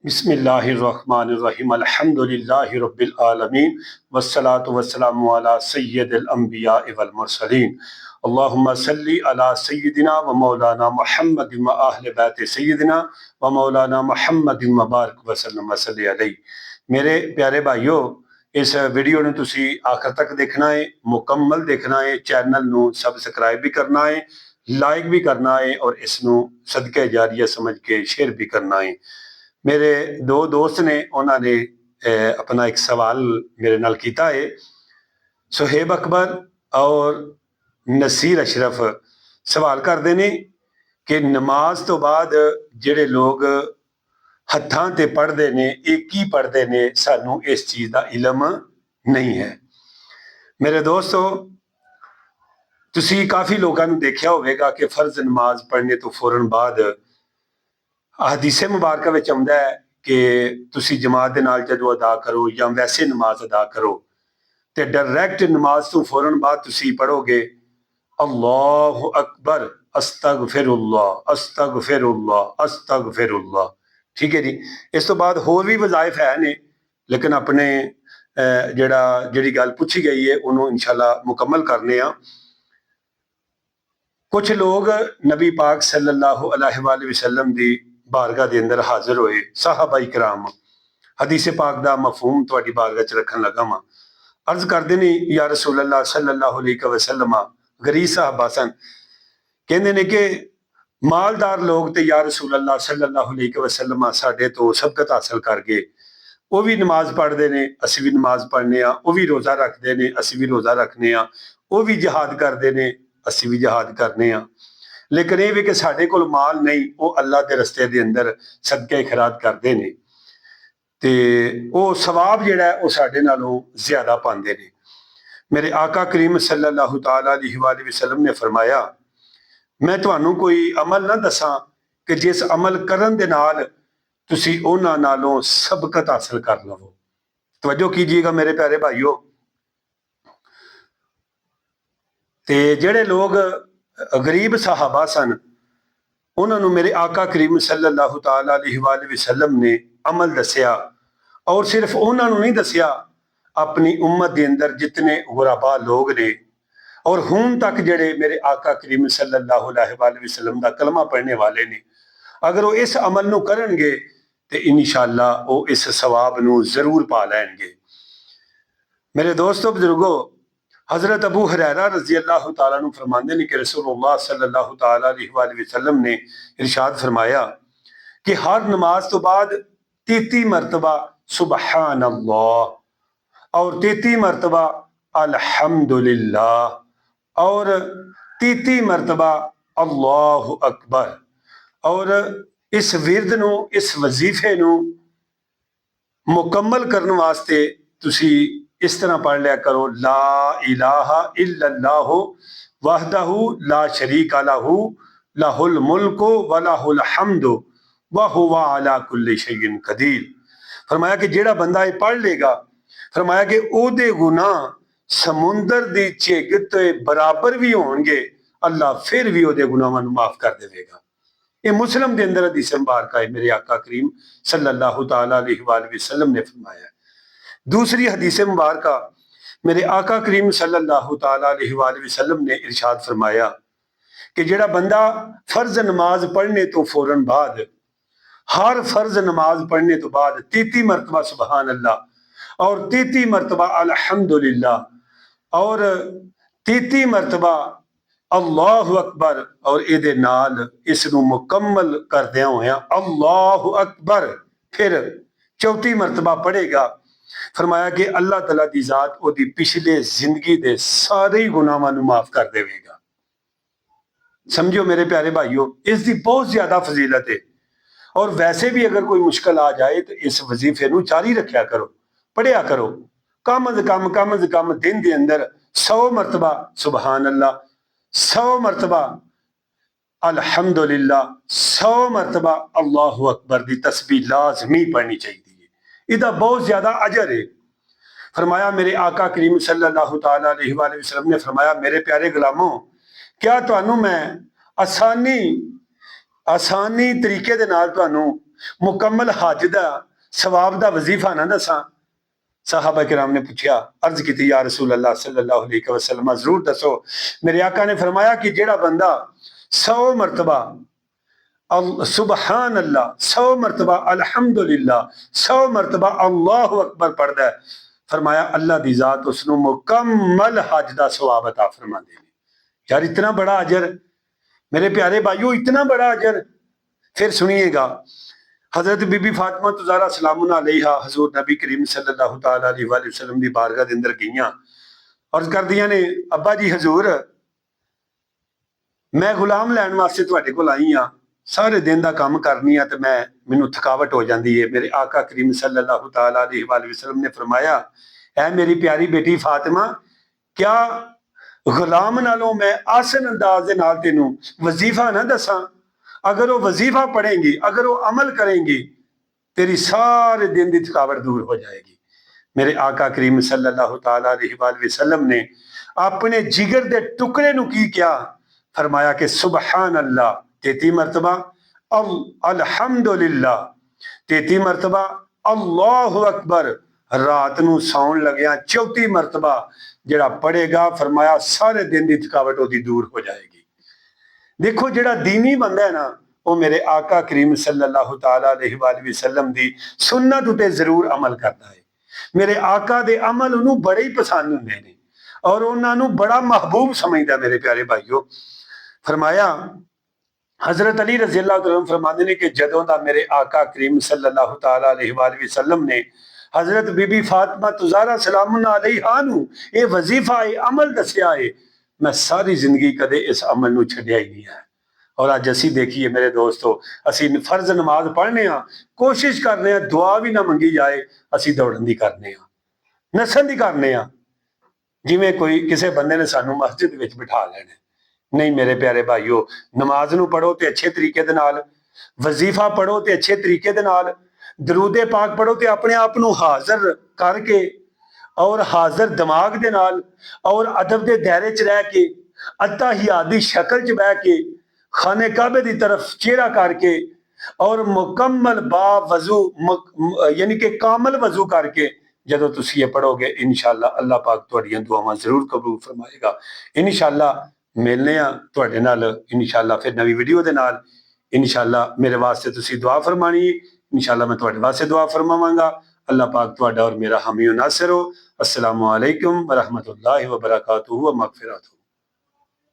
बिस्मिल्लाहिर्रहमानिर्रहीम अल्हम्दुलिल्लाहि रब्बिल आलमीन वस्सलातु वस्सलामु अला सय्यिदिल अंबिया वल मुरसलीन अल्लाहुम्मा सल्ली अला सय्यिदिना व मौलाना मुहम्मद व अहले बैत सय्यिदिना व मौलाना मुहम्मद व बारिक वसल्लम वसल्ली अलैहि। मेरे प्यारे भाइयों, इस वीडियो ने तुसी आखिर तक देखना है, मुकम्मल देखना है। चैनल नू सबसक्राइब भी करना है, लाइक भी करना है और इसनू सदके जारिया समझ के शेयर भी करना है। मेरे दो दोस्त ने उन्होंने अपना एक सवाल मेरे नाल कीता है। सुहेब अकबर और नसीर अशरफ सवाल करते हैं कि नमाज तो बाद जिहड़े लोग हत्थां ते पढ़ते ने एक ही पढ़ते ने, सानू इस चीज़ का इलम नहीं है। मेरे दोस्तों, तुसी काफ़ी लोगों ने देखा होगा कि फर्ज नमाज पढ़ने तो फौरन बाद हदीसे मुबारक विच आउंदा है कि तुसी जमात दे नाल जदों अदा करो या वैसे नमाज अदा करो तो डायरैक्ट नमाज तो फौरन बाद तुसी पढ़ोगे अल्लाहु अकबर अस्तगफिरुल्लाह अस्तगफिरुल्लाह अस्तगफिरुल्लाह। ठीक है जी। इस तो बाद होर भी वज़ाइफ है ने, लेकिन अपने जिहड़ी गल पूछी गई है उन्होंने इंशाअल्लाह मुकम्मल करने आ। कुछ लोग नबी पाक सल्लल्लाहु अलैहि वसल्लम दी बारगाह दे अंदर हाजिर होए, साहबा इकराम। हदीस पाक दा मफहूम तुहाडी बारगाह च रखन लगा वां। अर्ज करदे ने या रसूल अल्लाह सल्लल्लाहु अलैहि वसल्लम, गरीब साहबा सन, कहंदे ने कि मालदार लोग ते या रसूल अल्लाह सल्लल्लाहु अलैहि वसल्लम साडे तो सबकत हासिल कर गए। वो भी नमाज पढ़ते ने, असीं भी नमाज पढ़ने आ। वो भी रोज़ा रखते ने, असीं भी रोज़ा रखने आ। वो भी जिहाद करते ने, असीं भी जिहाद करने आ। लेकिन ये भी कि साडे कोल माल नहीं, वो अल्लाह के रस्ते के अंदर सदके खैरात करते ने ते वो सवाब जिहड़ा है वो साडे नालों ज्यादा पांदे ने। मेरे आका करीम सल्लल्लाहु तआला अलैहि वसल्लम ने फरमाया, मैं तुहानू कोई अमल ना दसा कि जिस अमल करन दे नाल तुसी उन्हां नालों सबकत हासिल कर लवो। तवज्जो कीजिएगा मेरे प्यारे भाइयों। ते जिहड़े लोग गरीब सहाबा सन, उन्होंने मेरे आका करीम सल्लल्लाहु तआला अलैहि वसल्लम ने अमल दसिया, और सिर्फ उन्होंने नहीं दसिया, अपनी उम्मत के अंदर जितने गुराबा लोग ने और हुण तक जिहड़े मेरे आका करीम सल्लल्लाहु अलैहि वसल्लम दा कलमा पढ़ने वाले ने, अगर वो इस अमल नू करनगे तो इंशाअल्लाह वो इस सवाब नू जरूर पा लैणगे। मेरे दोस्तों बुजुर्गो, हजरत अबू हुरैरा रजी अल्लाह तआला अन्हु फरमाते हैं कि रसूलुल्लाह सल्लल्लाहु तआला अलैहि वसल्लम ने इरशाद फरमाया कि हर नमाज तो बाद 33 मरतबा सुबहान अल्लाह और 33 मरतबा अल्हम्दुलिल्लाह और 33 मरतबा अल्लाहु अकबर। और इस विरद नू, इस वजीफे नू मुकम्मल करने वास्ते तुसी इस तरह पढ़ लिया करो, ला इलाहा इल्लल्लाहु वहदहु ला शरीका लहू लहुल मुल्कु व लहुल हम्दु व हुवा अला कुल्लि शैइन कदीर। फरमाया कि जेड़ा बंदा ये पढ़ लेगा, फरमाया कि ओदे गुनाह समुंदर दी झिग ते बराबर भी होणगे, अल्लाह फिर भी ओदे गुनाहां नूं माफ कर देवेगा। ये मुस्लिम के अंदर हदीस मुबारक है, मेरे आका करीम सल्लल्लाहु तआला अलैहि वसल्लम ने फरमाया। दूसरी हदीस मुबारक मेरे आका करीम सल्लल्लाहु तआला अलैहि वसल्लम ने इरशाद फरमाया कि जेड़ा बंदा फर्ज नमाज पढ़ने तो फौरन बाद, हर फर्ज नमाज पढ़ने तो बाद 33 मरतबा सुबहान अल्लाह और 33 मरतबा अल्हम्दुलिल्लाह और 33 मरतबा अल्लाहु अकबर और इहदे नाल इसनू मुकम्मल करदियां होया अल्लाहु अकबर फिर 34 मरतबा पढ़ेगा, फरमाया कि अल्लाह तआला दी जात ओदी पिछले जिंदगी दे सारे ही गुनाहां नू माफ कर देवेगा। समझो मेरे प्यारे भाइयों, इसकी बहुत ज्यादा फजीलत है। और वैसे भी अगर कोई मुश्किल आ जाए तो इस वजीफे नू जारी रखा करो, पढ़िया करो। कम अज कम दिन के अंदर 100 मरतबा सुबहान अल्लाह, 100 मरतबा अल्हम्दुलिल्लाह, 100 मरतबा अल्लाहु अकबर दी तस्बीह लाजमी पढ़नी चाहिए। इसका बहुत ज्यादा अजर है। फरमाया मेरे आका करीम सल्लल्लाहु तआला अलैहि वसल्लम ने फरमाया, मेरे प्यारे गुलामों, क्या तुहानू मैं आसानी तरीके दे नाल तुहानू मुकम्मल हज दा सवाब दा वजीफा ना दसा। साहबा किराम ने पूछा, अर्ज की, या रसूल अल्लाह सल्लल्लाहु अलैहि वसल्लम जरूर दसो। मेरे आका ने फरमाया कि जेड़ा बंदा 100 मरतबा सुबहान अल्लाह, 100 मरतबा अल्हम्दुलिल्लाह, 100 मरतबा अल्लाहु अकबर पढ़दा है, फरमाया अल्लाह दी जात उसनू मुकम्मल हज दा सवाब अता फरमा देगी। यार इतना बड़ा अजर, मेरे प्यारे भाइयों, इतना बड़ा अजर। फिर सुनिएगा, हजरत बीबी फातिमा तुज़ारा सलामुन अलैहा हजूर नबी करीम सल्लल्लाहु तआला अलैहि वसल्लम दी बारगाह दे अंदर गईयां और कर दियां ने, अब्बा जी हजूर मैं गुलाम लैन वास्ते तुहाडे कोल आई हां, सारे दिन का काम करनी है तो मैं मैनू थकावट हो जाती है। मेरे आका करीम सल्लल्लाहु तआला अलैहि वसल्लम ने फरमाया, ऐ मेरी प्यारी बेटी फातिमा, क्या गुलाम नालों मैं आसन अंदाज दे नाल तेनू वजीफा ना दसा? अगर वो वजीफा पढ़ेंगी, अगर वो अमल करेंगी, तेरी सारे दिन की थकावट दूर हो जाएगी। मेरे आका करीम सल्लल्लाहु तआला अलैहि वसल्लम ने अपने जिगर के टुकड़े नू की किया, फरमाया कि सुबहान अल्लाह 33 मरतबा, अल्हम्दुलिल्लाह 33 मरतबा, अल्लाहु अकबर रात नू सौन लग्या 34 मरतबा जेड़ा पढ़ेगा, फरमाया सारे दिन की थकावट उसकी दूर हो जाएगी। देखो जेड़ा दीनी बंदा है ना, वो मेरे आका करीम सल्लल्लाहु तआला अलैहि वसल्लम दी सुन्नत उते जरूर अमल करता है। मेरे आका दे अमल उन्होंने बड़े ही पसंद होंदे ने और उन्होंने बड़ा महबूब समझदा। मेरे प्यारे भाइयों, फरमाया हजरत अली रज़ी अल्लाह तआला फरमाते हैं कि जदों दा मेरे आका करीम सल्लल्लाहु तआला अलैहि वसल्लम ने हजरत बीबी फातिमा तुज़ारा सलामुन अलैहा नू ये वजीफा ये अमल दसिया है, मैं सारी जिंदगी कदे इस अमल नू छड्डिया ही नहीं है। और अज असी देखिए मेरे दोस्तों, असी फर्ज नमाज पढ़ने, कोशिश करने, दुआ भी ना मंगी जाए, असी दौड़न दी करने, नसन दी करने, जिवें कोई किसी बंदे ने सानू मस्जिद विच बिठा लेना। नहीं मेरे प्यारे भाइयों, नमाज नू पढ़ो तो अच्छे तरीके दे नाल, वजीफा पढ़ो तो अच्छे तरीके दे नाल, दरूदे पाक पढ़ो तो अपने आप नू हाजिर करके और हाजिर दिमाग दे नाल और अदब के दायरे च रह के, अत्ताहियात दी शक्ल च बह के, खाने काबे की तरफ चेहरा करके और मुकम्मल बावजू यानी कि कामल वजू करके जदों तुसीं ये पढ़ोगे, इंशाअल्लाह अल्लाह पाक तुहाड़ियां दुआवां जरूर कबूल फरमाएगा। इंशाअल्लाह मिलने तुहाडे नाल इंशाअल्लाह फिर नवी वीडियो दे नाल। इंशाअल्लाह मेरे वास्ते तुसीं दुआ फरमानी है, इंशाअल्लाह मैं तुहाडे वास्ते दुआ फरमावांगा। अल्लाह पाक तुहाडा और मेरा हामी नासिर हो। अस्सलामु अलैकुम व रहमतुल्लाहि व बरकातुहू व मगफिरतुहू।